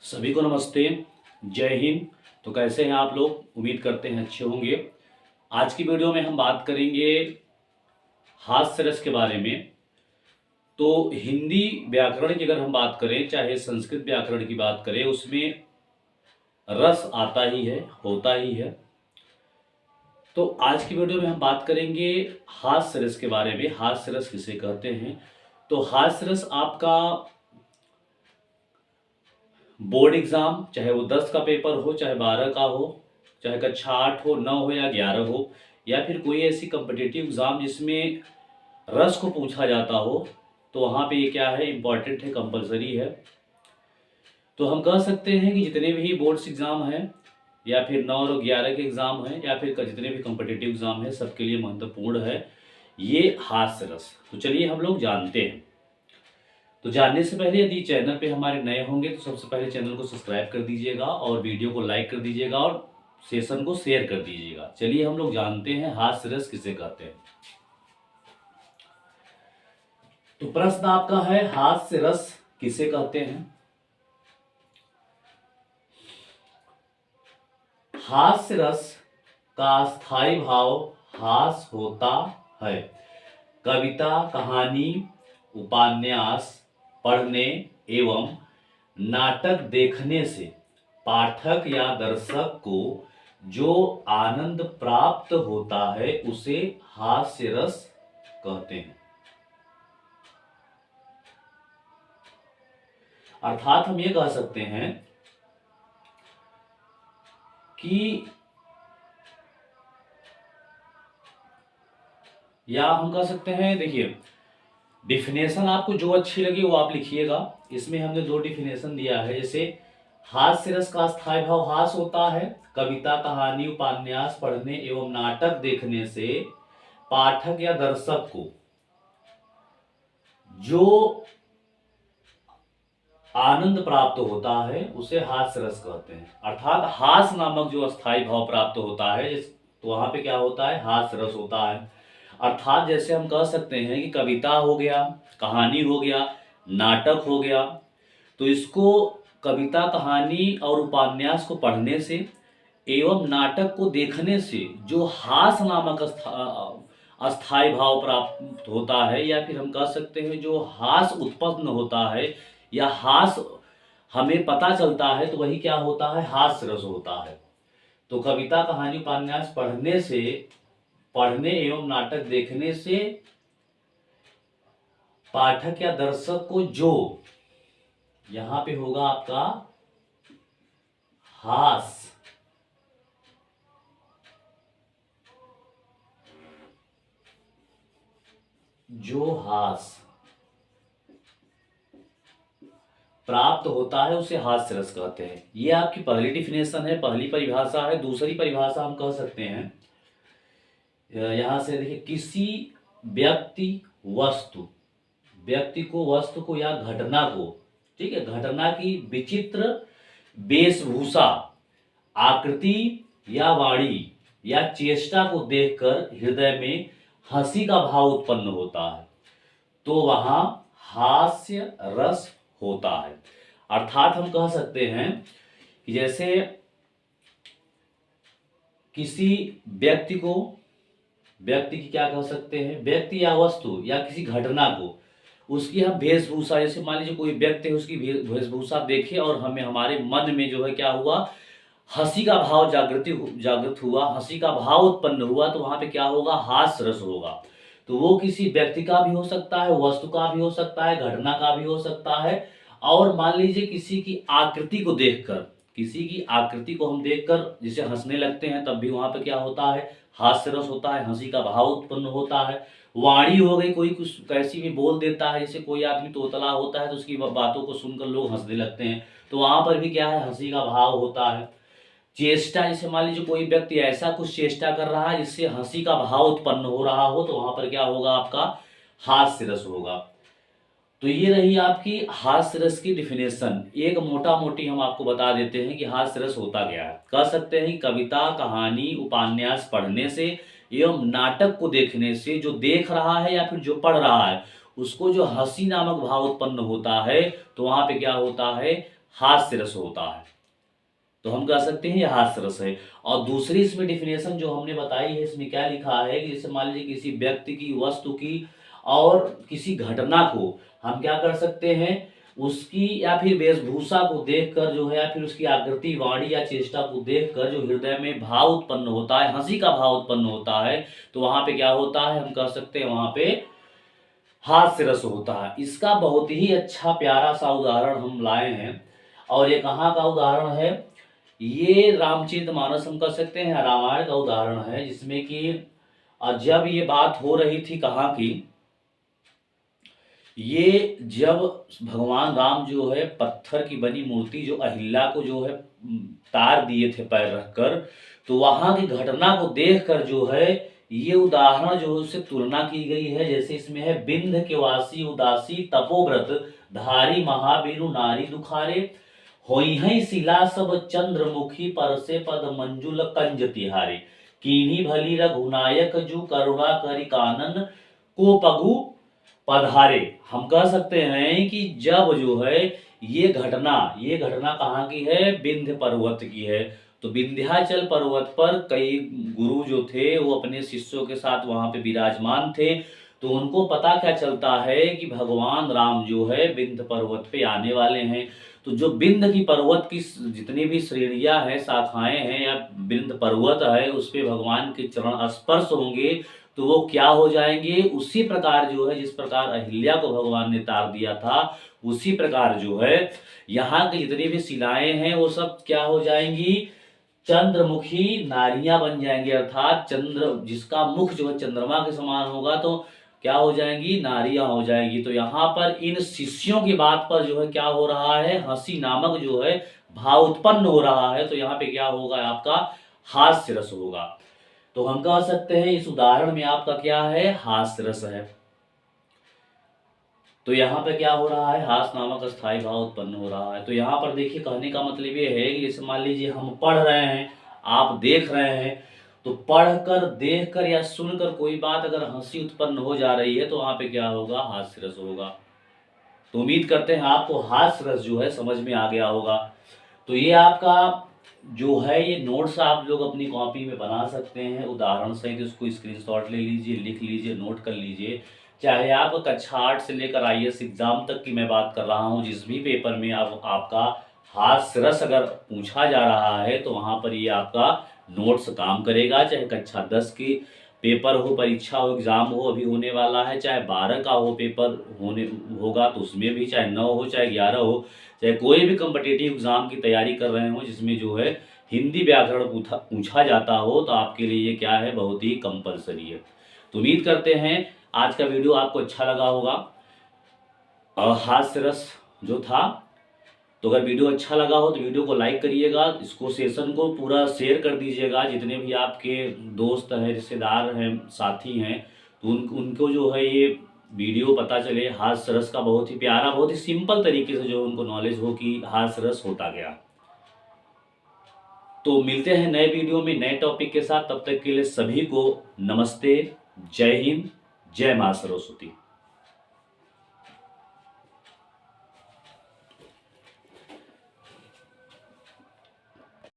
सभी को नमस्ते। जय हिंद। तो कैसे हैं आप लोग? उम्मीद करते हैं अच्छे होंगे। आज की वीडियो में हम बात करेंगे हास्य रस के बारे में। तो हिंदी व्याकरण की अगर हम बात करें, चाहे संस्कृत व्याकरण की बात करें, उसमें रस आता ही है, होता ही है। तो आज की वीडियो में हम बात करेंगे हास्य रस के बारे में। हास्य रस किसे कहते हैं? तो हास्य रस आपका बोर्ड एग्जाम, चाहे वो 10 का पेपर हो, चाहे 12 का हो, चाहे कक्षा 8 हो, 9 हो या 11 हो, या फिर कोई ऐसी कम्पिटिटिव एग्ज़ाम जिसमें रस को पूछा जाता हो, तो वहाँ पे ये क्या है, इम्पॉर्टेंट है, कंपलसरी है। तो हम कह सकते हैं कि जितने भी बोर्ड्स एग्ज़ाम हैं, या फिर 9 और 11 के एग्ज़ाम हैं, या फिर जितने भी कम्पिटिटिव एग्ज़ाम हैं, सबके लिए महत्वपूर्ण है ये हास्य रस। तो चलिए हम लोग जानते हैं। तो जानने से पहले यदि चैनल पे हमारे नए होंगे तो सबसे पहले चैनल को सब्सक्राइब कर दीजिएगा और वीडियो को लाइक कर दीजिएगा और सेशन को शेयर कर दीजिएगा। चलिए हम लोग जानते हैं हास्य रस किसे कहते हैं। तो प्रश्न आपका है, हास्य रस किसे कहते हैं? हास्य रस का स्थायी भाव हास होता है। कविता, कहानी, उपन्यास पढ़ने एवं नाटक देखने से पाठक या दर्शक को जो आनंद प्राप्त होता है उसे हास्य रस कहते हैं। अर्थात हम ये कह सकते हैं कि, या हम कह सकते हैं, देखिए डिफिनेशन आपको जो अच्छी लगी वो आप लिखिएगा। इसमें हमने 2 डिफिनेशन दिया है। जैसे हास्य रस का स्थायी भाव हास होता है। कविता, कहानी, उपन्यास पढ़ने एवं नाटक देखने से पाठक या दर्शक को जो आनंद प्राप्त होता है उसे हास्य रस कहते हैं। अर्थात हास नामक जो स्थायी भाव प्राप्त होता है, तो वहां पे क्या होता है, हास्य रस होता है। अर्थात जैसे हम कह सकते हैं कि कविता हो गया, कहानी हो गया, नाटक हो गया, तो इसको कविता, कहानी और उपन्यास को पढ़ने से एवं नाटक को देखने से जो हास नामक अस्थाई भाव प्राप्त होता है, या फिर हम कह सकते हैं जो हास उत्पन्न होता है या हास हमें पता चलता है, तो वही क्या होता है, हास्य रस होता है। तो कविता, कहानी, उपन्यास पढ़ने एवं नाटक देखने से पाठक या दर्शक को जो, यहां पे होगा आपका हास, जो हास प्राप्त होता है उसे हास्य रस कहते हैं। ये आपकी पहली डिफिनेशन है, पहली परिभाषा है। दूसरी परिभाषा हम कह सकते हैं, यहां से देखिए, किसी व्यक्ति को, वस्तु को या घटना को, ठीक है, घटना की विचित्र वेशभूषा, आकृति या वाणी या चेष्टा को देखकर हृदय में हंसी का भाव उत्पन्न होता है, तो वहां हास्य रस होता है। अर्थात हम कह सकते हैं कि जैसे किसी व्यक्ति की क्या कह सकते हैं, व्यक्ति या वस्तु या किसी घटना को, उसकी हम वेशभूषा, जैसे मान लीजिए कोई व्यक्ति है, उसकी वेशभूषा देखे और हमें, हमारे मन में जो है क्या हुआ, हंसी का भाव जागृत हुआ, हंसी का भाव उत्पन्न हुआ, तो वहां पे क्या होगा, हास्य रस होगा। तो वो किसी व्यक्ति का भी हो सकता है, वस्तु का भी हो सकता है, घटना का भी हो सकता है। और मान लीजिए किसी की आकृति को हम देखकर जिसे हंसने लगते हैं, तब भी वहां पे क्या होता है, हास्य रस होता है, हंसी का भाव उत्पन्न होता है। वाणी हो गई, कोई कुछ कैसी भी बोल देता है, जैसे कोई आदमी तोतला होता है तो उसकी बातों को सुनकर लोग हंसने लगते हैं, तो वहां पर भी क्या है, हंसी का भाव होता है। चेष्टा, जैसे मान लीजिए कोई व्यक्ति ऐसा कुछ चेष्टा कर रहा है जिससे हंसी का भाव उत्पन्न हो रहा हो, तो वहां पर क्या होगा, आपका हास्य रस होगा। तो ये रही आपकी हास्य रस की डिफिनेशन। एक मोटा मोटी हम आपको बता देते हैं कि हास्य रस होता क्या है। कह सकते हैं कि कविता, कहानी, उपन्यास पढ़ने से एवं नाटक को देखने से जो देख रहा है या फिर जो पढ़ रहा है उसको जो हंसी नामक भाव उत्पन्न होता है, तो वहां पे क्या होता है, हास्य रस होता है। तो हम कह सकते हैं ये हास्य रस है। और दूसरी इसमें डिफिनेशन जो हमने बताई है, इसमें क्या लिखा है कि जैसे मान लीजिए किसी व्यक्ति की, वस्तु की और किसी घटना को हम क्या कर सकते हैं, उसकी या फिर वेशभूषा को देखकर जो है, या फिर उसकी आकृति, वाणी या चेष्टा को देखकर जो हृदय में भाव उत्पन्न होता है, हंसी का भाव उत्पन्न होता है, तो वहां पे क्या होता है, हम कह सकते हैं वहां पे हास्य रस होता है। इसका बहुत ही अच्छा प्यारा सा उदाहरण हम लाए हैं। और ये कहाँ का उदाहरण है, ये रामचरितमानस हम कह सकते हैं, रामायण का उदाहरण है, जिसमें कि जब ये बात हो रही थी कहाँ की, ये जब भगवान राम जो है पत्थर की बनी मूर्ति जो अहिल्या को जो है तार दिए थे पैर रखकर, तो वहां की घटना को देखकर जो है ये उदाहरण जो है उससे तुलना की गई है। जैसे इसमें है, बिंध के वासी उदासी तपोव्रत धारी महाबीरु नारी दुखारे, होई है शिला सब चंद्रमुखी पर से पद मंजुल कंज तिहारी, कीनी भली रघुनायक जू करुणा करी कानन को पगु पधारे। हम कह सकते हैं कि जब जो है ये घटना कहाँ की है, विंध्य पर्वत की है। तो विंध्याचल पर्वत पर कई गुरु जो थे वो अपने शिष्यों के साथ वहां पे विराजमान थे। तो उनको पता क्या चलता है कि भगवान राम जो है विंध्य पर्वत पे आने वाले हैं। तो जो विंध्य की पर्वत की जितनी भी श्रेणियां हैं, शाखाएं हैं, या विंध्य पर्वत है, उस पे भगवान के चरण स्पर्श होंगे तो वो क्या हो जाएंगे, उसी प्रकार जो है जिस प्रकार अहिल्या को भगवान ने तार दिया था, उसी प्रकार जो है यहाँ की जितनी भी शिलाएं हैं वो सब क्या हो जाएंगी, चंद्रमुखी नारियां बन जाएंगी। अर्थात चंद्र जिसका मुख जो है चंद्रमा के समान होगा तो क्या हो जाएंगी, नारियां हो जाएंगी। तो यहाँ पर इन शिष्यों की बात पर जो है क्या हो रहा है, हंसी नामक जो है भाव उत्पन्न हो रहा है। तो यहाँ पे क्या होगा, आपका हास्य रस होगा। तो हम कह सकते हैं इस उदाहरण में आपका क्या है, हास्य रस है। तो यहाँ पे क्या हो रहा है, हास नामक स्थायी भाव उत्पन्न हो रहा है। तो यहाँ पर देखिए, कहने का मतलब ये है कि जैसे मान लीजिए हम पढ़ रहे हैं, आप देख रहे हैं, तो पढ़कर, देखकर या सुनकर कोई बात अगर हंसी उत्पन्न हो जा रही है तो वहां पे क्या होगा, हास्य रस होगा। तो उम्मीद करते हैं आपको हास्य रस जो है समझ में आ गया होगा। तो ये आपका जो है ये नोट्स आप लोग अपनी कॉपी में बना सकते हैं, उदाहरण सहित इसको स्क्रीनशॉट ले लीजिए, लिख लीजिए, नोट कर लीजिए। चाहे आप कक्षा 8 से लेकर IAS एग्जाम तक की मैं बात कर रहा हूँ, जिस भी पेपर में आपका हास्य रस अगर पूछा जा रहा है तो वहाँ पर ये आपका नोट्स काम करेगा। चाहे कक्षा 10 की पेपर हो, परीक्षा हो, एग्जाम हो, अभी होने वाला है, चाहे 12 का हो पेपर होने होगा तो उसमें भी, चाहे 9 हो चाहे 11 हो, चाहे कोई भी कम्पिटिटिव एग्जाम की तैयारी कर रहे हो जिसमें जो है हिंदी व्याकरण पूछा जाता हो, तो आपके लिए ये क्या है, बहुत ही कंपलसरी है। तो उम्मीद करते हैं आज का वीडियो आपको अच्छा लगा होगा, और हास्य रस जो था। तो अगर वीडियो अच्छा लगा हो तो वीडियो को लाइक करिएगा, इसको सेशन को पूरा शेयर कर दीजिएगा, जितने भी आपके दोस्त हैं, रिश्तेदार हैं, साथी हैं, तो उनको जो है ये वीडियो पता चले, हास्य रस का बहुत ही प्यारा, बहुत ही सिंपल तरीके से जो उनको नॉलेज हो कि हास्य रस होता गया। तो मिलते हैं नए वीडियो में नए टॉपिक के साथ, तब तक के लिए सभी को नमस्ते, जय हिंद, जय मां सरस्वती।